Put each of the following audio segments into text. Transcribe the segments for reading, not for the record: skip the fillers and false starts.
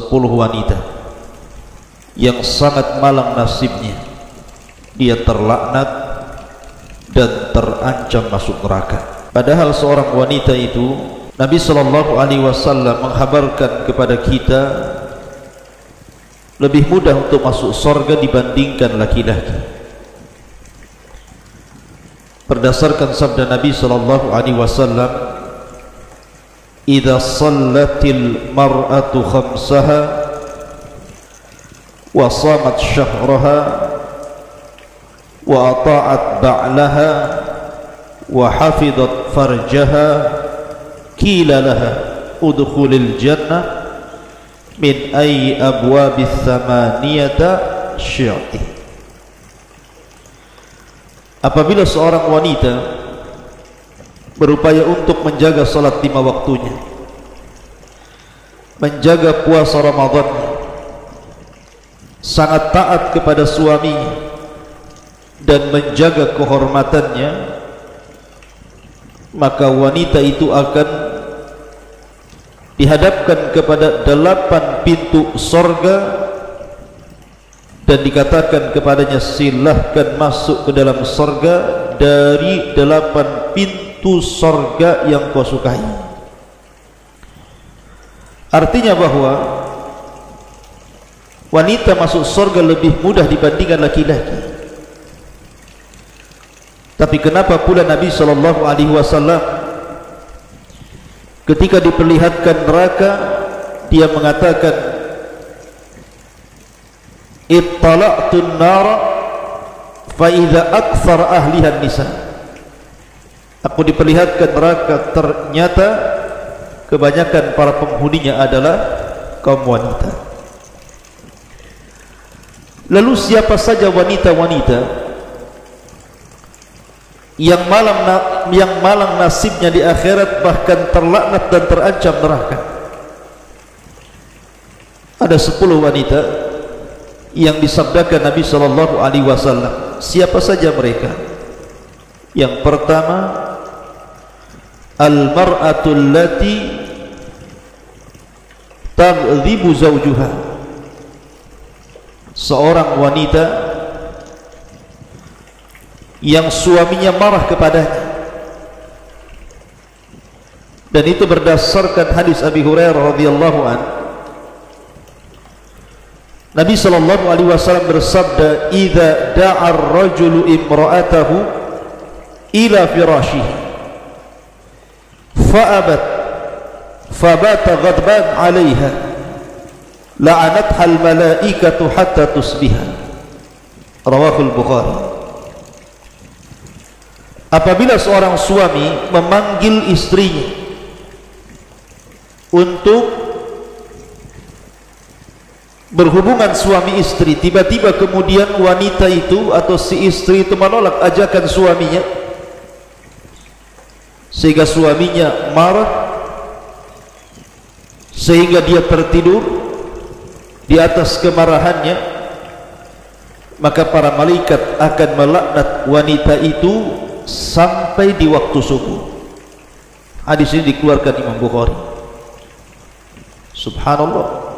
wanita yang sangat malang nasibnya, dia terlaknat dan terancam masuk neraka. Padahal seorang wanita itu, Nabi sallallahu alaihi wasallam menghabarkan kepada kita lebih mudah untuk masuk surga dibandingkan laki-laki. Berdasarkan sabda Nabi sallallahu alaihi wasallam, "Idza shallatil mar'atu khamsaha wa shamat syahraha wa ata'at ba'laha wa hafizat farjaha qila laha udkhulil jannah min ayyi abwabis thamaniyata syi'ti." Apabila seorang wanita berupaya untuk menjaga salat 5 waktunya, menjaga puasa Ramadan, sangat taat kepada suaminya dan menjaga kehormatannya, maka wanita itu akan dihadapkan kepada 8 pintu sorga dan dikatakan kepadanya, silahkan masuk ke dalam sorga dari 8 pintu sorga yang kau sukai. Artinya bahwa wanita masuk sorga lebih mudah dibandingkan laki-laki. Tapi kenapa pula Nabi sallallahu alaihi wasallam ketika diperlihatkan neraka dia mengatakan, "Ittala'tun nara fa idza aktsar ahliha nisa." Aku diperlihatkan neraka, ternyata kebanyakan para penghuninya adalah kaum wanita. Lalu siapa saja wanita-wanita yang malang nasibnya di akhirat, bahkan terlaknat dan terancam neraka? Ada 10 wanita yang disabdakan Nabi sallallahu alaihi wasallam. Siapa saja mereka? Yang pertama, al-mar'atul lati taghdhibu zawjuha, seorang wanita yang suaminya marah kepadanya. Dan itu berdasarkan hadis Abi Hurairah radhiyallahu anhu. Nabi sallallahu alaihi wasallam bersabda, "Idza da'a ar-rajulu imra'atahu ila firashihi fa'abat fabata ghadban 'alayha la'anatha al-mala'ikatu hatta tusbiha." Rawahul Bukhari. Apabila seorang suami memanggil istrinya untuk berhubungan suami istri, tiba-tiba kemudian wanita itu atau si istri itu menolak ajakan suaminya, sehingga suaminya marah, sehingga dia tertidur di atas kemarahannya, maka para malaikat akan melaknat wanita itu sampai di waktu subuh. Hadis ini dikeluarkan Imam Bukhari. Subhanallah.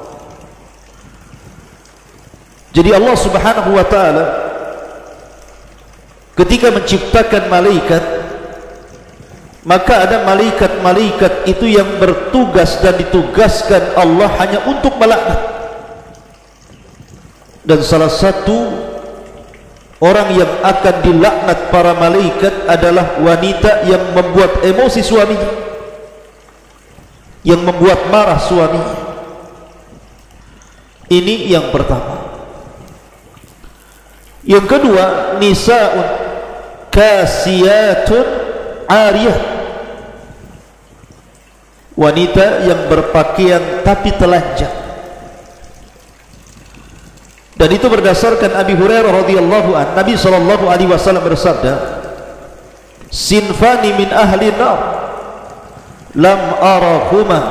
Jadi Allah subhanahu wa ta'ala ketika menciptakan malaikat, maka ada malaikat-malaikat itu yang bertugas dan ditugaskan Allah hanya untuk melaknat. Dan salah satu orang yang akan dilaknat para malaikat adalah wanita yang membuat emosi suaminya, yang membuat marah suaminya. Ini yang pertama. Yang kedua, nisaun kasiyatun ariyah, wanita yang berpakaian tapi telanjang. Dan itu berdasarkan Abi Hurairah radhiyallahu anhu, Nabi sallallahu alaihi wasallam bersabda, "Sinfani min ahli nar lam arahuma."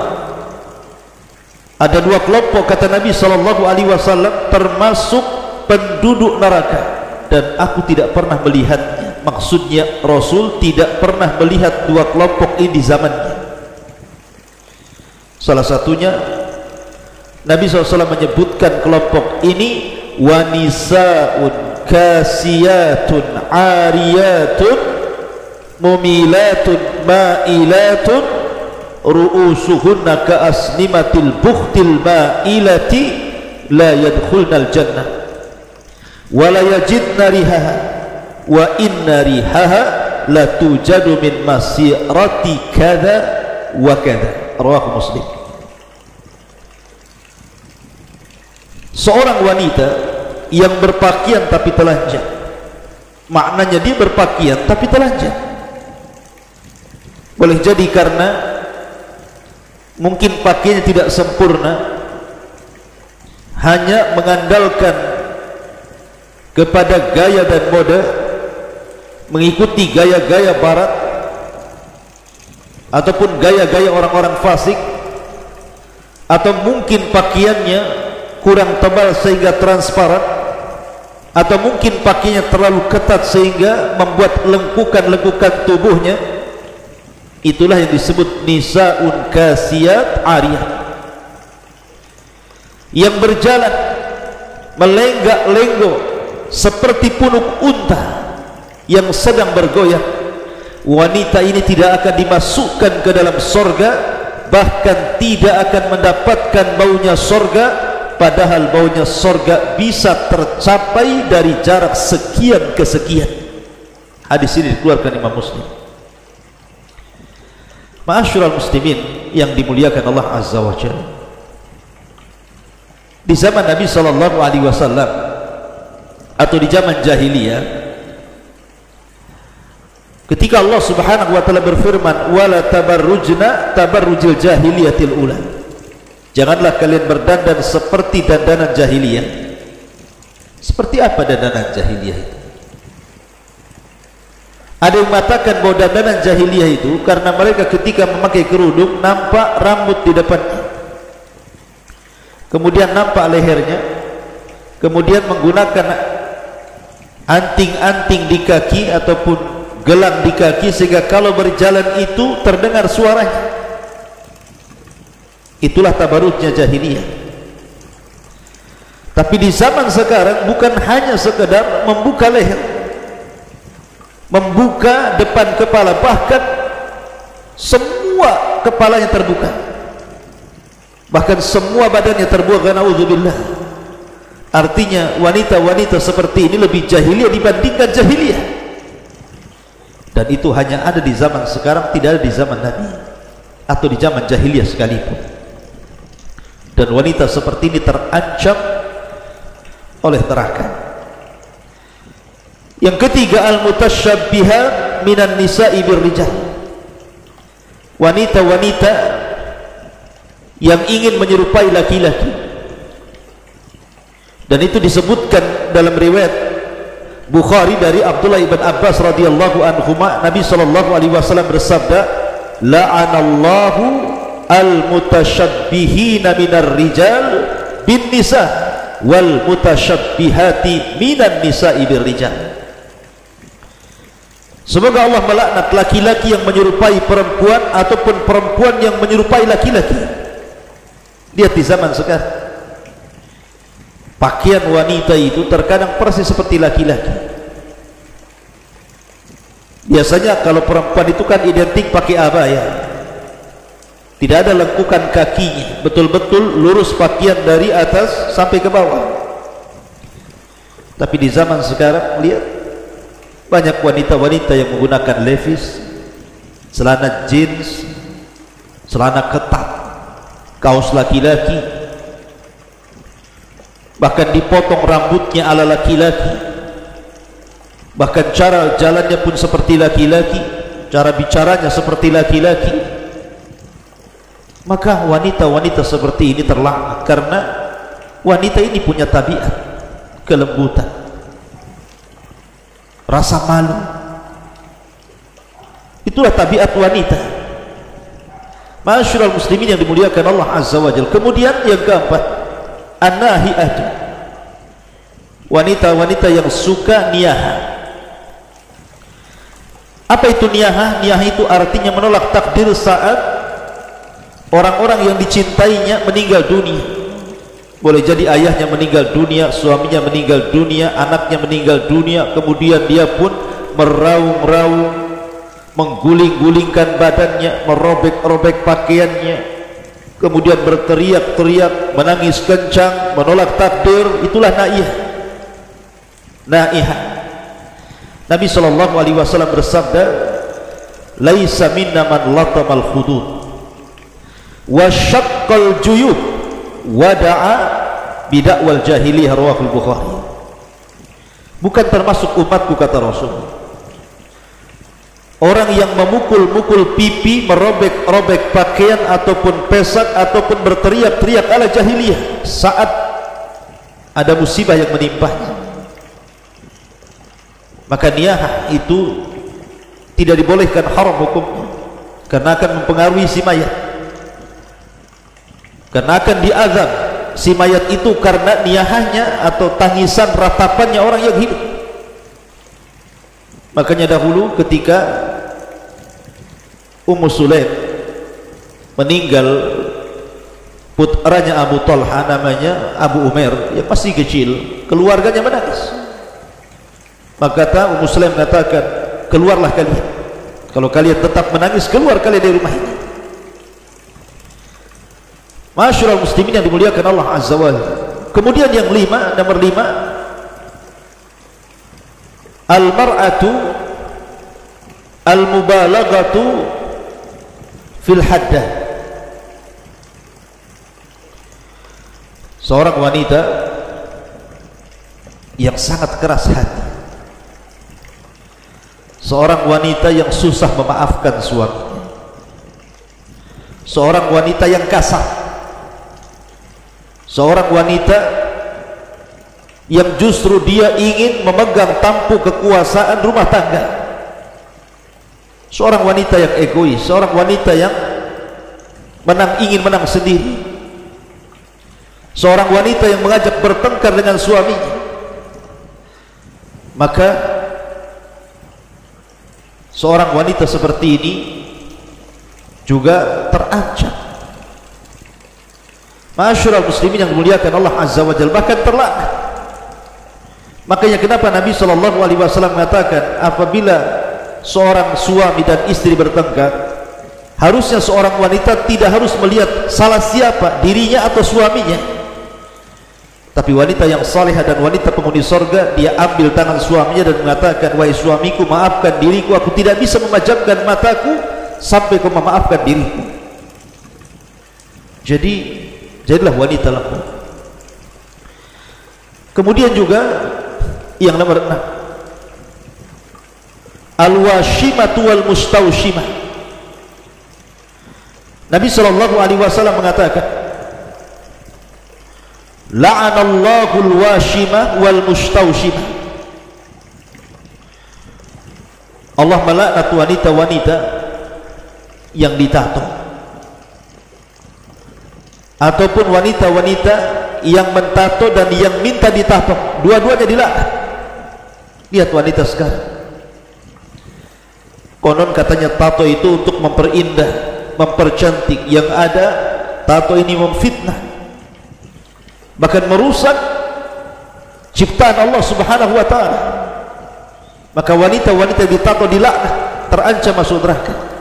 Ada 2 kelompok kata Nabi sallallahu alaihi wasallam termasuk penduduk neraka dan aku tidak pernah melihatnya. Maksudnya Rasul tidak pernah melihat 2 kelompok ini di zamannya. Salah satunya Nabi SAW menyebutkan kelompok ini wanisaun kasiyatun ariyatun mumilatun ma'ilatun ru'usuhunna ka'asnimatil bukhtil ma'ilati la yadkhulnal jannah wa la yajidna rihaha wa inna rihaha la tujadu min masirati kada wa kada. Rawahu Muslim. Seorang wanita yang berpakaian tapi telanjang, maknanya dia berpakaian tapi telanjang. Boleh jadi karena mungkin pakaiannya tidak sempurna, hanya mengandalkan kepada gaya dan mode, mengikuti gaya-gaya barat ataupun gaya-gaya orang-orang fasik, atau mungkin pakaiannya kurang tebal sehingga transparan, atau mungkin pakainya terlalu ketat sehingga membuat lengkukan-lengkukan tubuhnya. Itulah yang disebut nisaun kasiyat ariyah, yang berjalan melenggak-lenggok seperti punuk unta yang sedang bergoyang. Wanita ini tidak akan dimasukkan ke dalam sorga, bahkan tidak akan mendapatkan baunya sorga, padahal baunya sorga bisa tercapai dari jarak sekian ke sekian. Hadis ini dikeluarkan Imam Muslim. Ma'asyiral muslimin yang dimuliakan Allah Azza wa Jalla, di zaman Nabi SAW atau di zaman jahiliyah, ketika Allah Subhanahu wa taala berfirman wala tabarrujna tabarrujil jahiliyatil ula, janganlah kalian berdandan seperti dandanan jahiliyah. Seperti apa dandanan jahiliyah itu? Ada yang mengatakan bahwa dandanan jahiliyah itu karena mereka ketika memakai kerudung nampak rambut di depannya, kemudian nampak lehernya, kemudian menggunakan anting-anting di kaki ataupun gelang di kaki, sehingga kalau berjalan itu terdengar suaranya. Itulah tabarrujnya jahiliyah. Tapi di zaman sekarang bukan hanya sekedar membuka leher, membuka depan kepala, bahkan semua kepalanya terbuka, bahkan semua badannya terbuka. Na'udzubillah. Artinya wanita-wanita seperti ini lebih jahiliyah dibandingkan jahiliyah, dan itu hanya ada di zaman sekarang, tidak ada di zaman Nabi atau di zaman jahiliyah sekalipun. Dan wanita seperti ini terancam oleh neraka. Yang ketiga, al-mutasyabbihat minan nisa'i birrijal, wanita-wanita yang ingin menyerupai laki-laki. Dan itu disebutkan dalam riwayat Bukhari dari Abdullah ibn Abbas radhiyallahu anhuma, Nabi SAW bersabda, la'anallahu al-mutasyabbihina minar rijal bin nisa wal mutasyabbihati minan nisa'i birrijal. Semoga Allah melaknat laki-laki yang menyerupai perempuan ataupun perempuan yang menyerupai laki-laki. Lihat di zaman sekarang, pakaian wanita itu terkadang persis seperti laki-laki. Biasanya kalau perempuan itu kan identik pakai abaya, tidak ada lengkukan kakinya, betul-betul lurus pakaian dari atas sampai ke bawah. Tapi di zaman sekarang lihat, banyak wanita-wanita yang menggunakan levis, celana jeans, celana ketat, kaos laki-laki, bahkan dipotong rambutnya ala laki-laki, bahkan cara jalannya pun seperti laki-laki, cara bicaranya seperti laki-laki. Maka wanita-wanita seperti ini terlaknat, karena wanita ini punya tabiat kelembutan, rasa malu. Itulah tabiat wanita. Ma'asyiral muslimin yang dimuliakan Allah Azza wa Jalla. Kemudian yang keempat, an-nahi'ah, wanita-wanita yang suka niyaha. Apa itu niyaha? Niyaha itu artinya menolak takdir saat orang-orang yang dicintainya meninggal dunia. Boleh jadi ayahnya meninggal dunia, suaminya meninggal dunia, anaknya meninggal dunia, kemudian dia pun meraung-raung, mengguling-gulingkan badannya, merobek-robek pakaiannya, kemudian berteriak-teriak, menangis kencang, menolak takdir. Itulah naihah. Nabi SAW bersabda, laisa minna man latamal khudud wa syaqqal juyub wa da'a bida'wal jahiliyah, rawahul Bukhari. Bukan termasuk umatku, kata Rasul, orang yang memukul-mukul pipi, merobek-robek pakaian ataupun pesak ataupun berteriak-teriak ala jahiliyah saat ada musibah yang menimpahnya. Maka niyahah itu tidak dibolehkan, haram hukumnya, karena akan mempengaruhi si mayat, karena akan diazab si mayat itu karena niyahahnya atau tangisan ratapannya orang yang hidup. Makanya dahulu ketika Ummu Sulaim meninggal, putranya Abu Talha namanya Abu Umair yang masih kecil, keluarganya menangis. Maka kata Ummu Sulaim mengatakan, keluarlah kalian, kalau kalian tetap menangis, keluar kalian dari rumah ini. Masyarul muslimin yang dimuliakan Allah Azza wa Jalla. Kemudian yang nomor 5, al-mar'atu al-mubalaghatu fil haddah. Seorang wanita yang sangat keras hati, seorang wanita yang susah memaafkan suaminya, seorang wanita yang kasar, seorang wanita yang justru dia ingin memegang tampuk kekuasaan rumah tangga, seorang wanita yang egois, seorang wanita yang ingin menang sendiri, seorang wanita yang mengajak bertengkar dengan suaminya. Maka seorang wanita seperti ini juga terancam. Masyarul muslimin yang dimuliakan Allah Azza wa Jalla, bahkan terlaknat. Makanya kenapa Nabi SAW mengatakan, apabila seorang suami dan istri bertengkar, harusnya seorang wanita tidak harus melihat salah siapa, dirinya atau suaminya, tapi wanita yang salihah dan wanita penghuni surga, dia ambil tangan suaminya dan mengatakan, wahai suamiku, maafkan diriku, aku tidak bisa memejamkan mataku sampai kau memaafkan diriku. Jadilah wanita lembut. Kemudian juga yang nomor 6, al-washimatu wal mustawshimah. Nabi SAW mengatakan, la'anallahu al-washimah wal mustawshimah. Allah melaknat wanita-wanita yang ditato ataupun wanita-wanita yang mentato dan yang minta ditato, dua-duanya dilaknat. Lihat wanita sekarang, konon katanya tato itu untuk memperindah, mempercantik, yang ada tato ini memfitnah, bahkan merusak ciptaan Allah Subhanahu wa ta'ala. Maka wanita-wanita yang ditato dilaknat, terancam masuk neraka.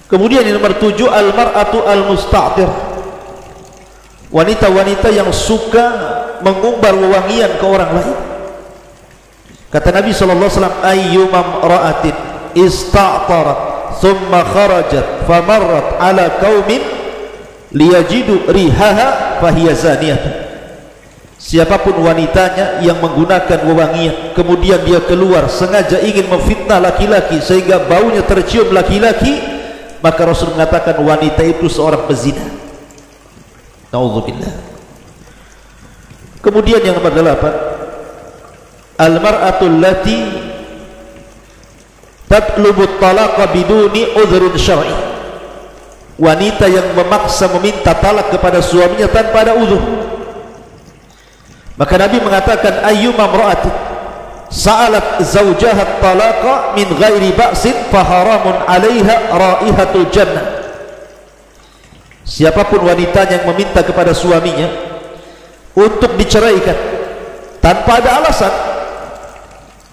Kemudian yang nomor 7, al-mar'atu al-musta'tir, wanita-wanita yang suka mengumbar wewangian ke orang lain. Kata Nabi SAW, ayyuma imra'atin ista'tarat thumma kharajat famarrat ala qaumin liyajidu rihaha fahiya zaniyatun. Siapapun wanitanya yang menggunakan wewangian, kemudian dia keluar sengaja ingin memfitnah laki-laki sehingga baunya tercium laki-laki, maka Rasul mengatakan wanita itu seorang pezina. Na'udzubillah. Kemudian yang nomor 8, al-mar'atul lati tatlubu talaqa biduni udhrin syar'i, wanita yang memaksa meminta talak kepada suaminya tanpa ada udhur. Maka Nabi mengatakan, ayyuma imra'atin sa'alat zawjaha talaqa min ghairi ba'sin faharamun 'alaiha raihatul jannah. siapapun wanita yang meminta kepada suaminya untuk diceraikan tanpa ada alasan,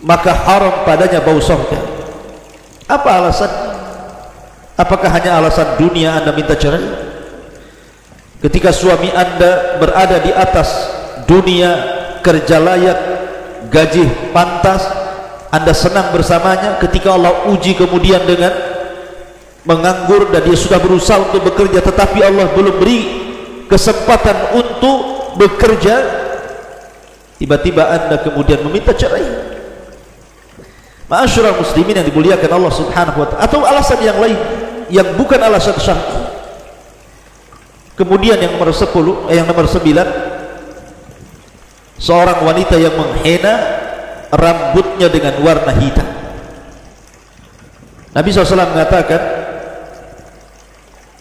maka haram padanya bau surga. Apa alasan? Apakah hanya alasan dunia Anda minta cerai? Ketika suami Anda berada di atas dunia, kerja layak, gaji pantas, Anda senang bersamanya. Ketika Allah uji kemudian dengan menganggur dan dia sudah berusaha untuk bekerja tetapi Allah belum beri kesempatan untuk bekerja, tiba-tiba Anda kemudian meminta cerai. Ma'asyiral muslimin yang dimuliakan Allah Subhanahu wa ta'ala, atau alasan yang lain yang bukan alasan syar'i. Kemudian yang nomor 10, yang nomor 9, seorang wanita yang menghena rambutnya dengan warna hitam. Nabi SAW mengatakan,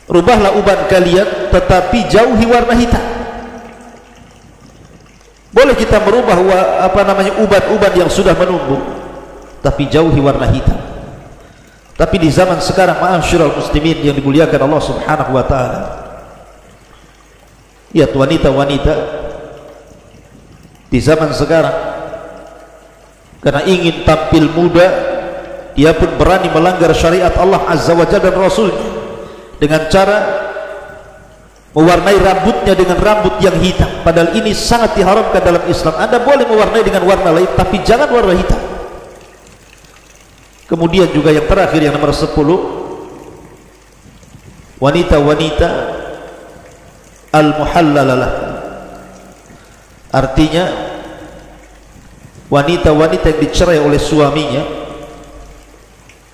rubahlah uban kalian tetapi jauhi warna hitam. Boleh kita merubah uban-uban yang sudah menumbuh, tapi jauhi warna hitam. Tapi di zaman sekarang, ma'asyiral muslimin yang dimuliakan Allah Subhanahu wa ta'ala, lihat wanita-wanita di zaman sekarang, karena ingin tampil muda, dia pun berani melanggar syariat Allah Azza wa Jalla dan Rasulnya dengan cara mewarnai rambutnya dengan rambut yang hitam. Padahal ini sangat diharamkan dalam Islam. Anda boleh mewarnai dengan warna lain, tapi jangan warna hitam. Kemudian juga yang terakhir, yang nomor 10, wanita-wanita al-muhallalalah, artinya wanita-wanita yang dicerai oleh suaminya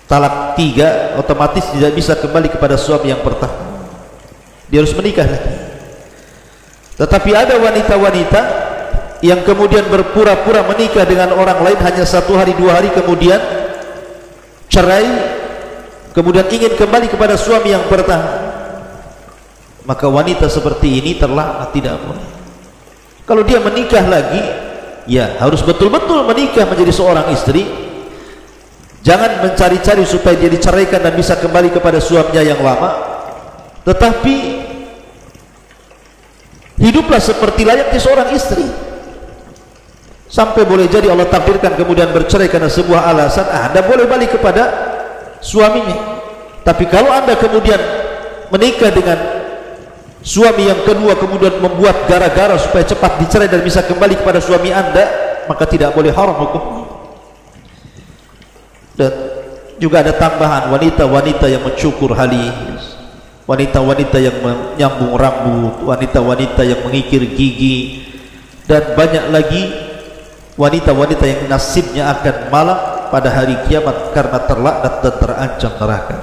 talak 3, otomatis tidak bisa kembali kepada suami yang pertama, dia harus menikah lagi. Tetapi ada wanita-wanita yang kemudian berpura-pura menikah dengan orang lain hanya 1 hari 2 hari kemudian cerai, kemudian ingin kembali kepada suami yang pertama. Maka wanita seperti ini terlaknat, tidak boleh. Kalau dia menikah lagi, ya harus betul-betul menikah menjadi seorang istri. Jangan mencari-cari supaya dia diceraikan dan bisa kembali kepada suaminya yang lama. Tetapi hiduplah seperti layaknya seorang istri, sampai boleh jadi Allah takdirkan kemudian bercerai karena sebuah alasan, Anda boleh balik kepada suaminya. Tapi kalau Anda kemudian menikah dengan suami yang kedua, kemudian membuat gara-gara supaya cepat dicerai dan bisa kembali kepada suami Anda, maka tidak boleh, haram hukumnya. Dan juga ada tambahan, wanita-wanita yang mencukur halis, wanita-wanita yang menyambung rambut, wanita-wanita yang mengikir gigi, dan banyak lagi wanita-wanita yang nasibnya akan malang pada hari kiamat karena terlaknat dan terancam neraka.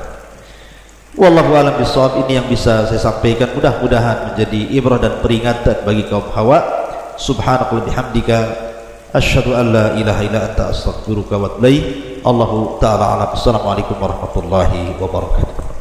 Wallahu a'lam bishawab. Ini yang bisa saya sampaikan, mudah-mudahan menjadi ibrah dan peringatan bagi kaum hawa. Subhanakallahumma bihamdika asyhadu an la ilaha illa anta astaghfiruka wa atubu ilaik. Allahu ta'ala a'lam. Assalamualaikum warahmatullahi wabarakatuh.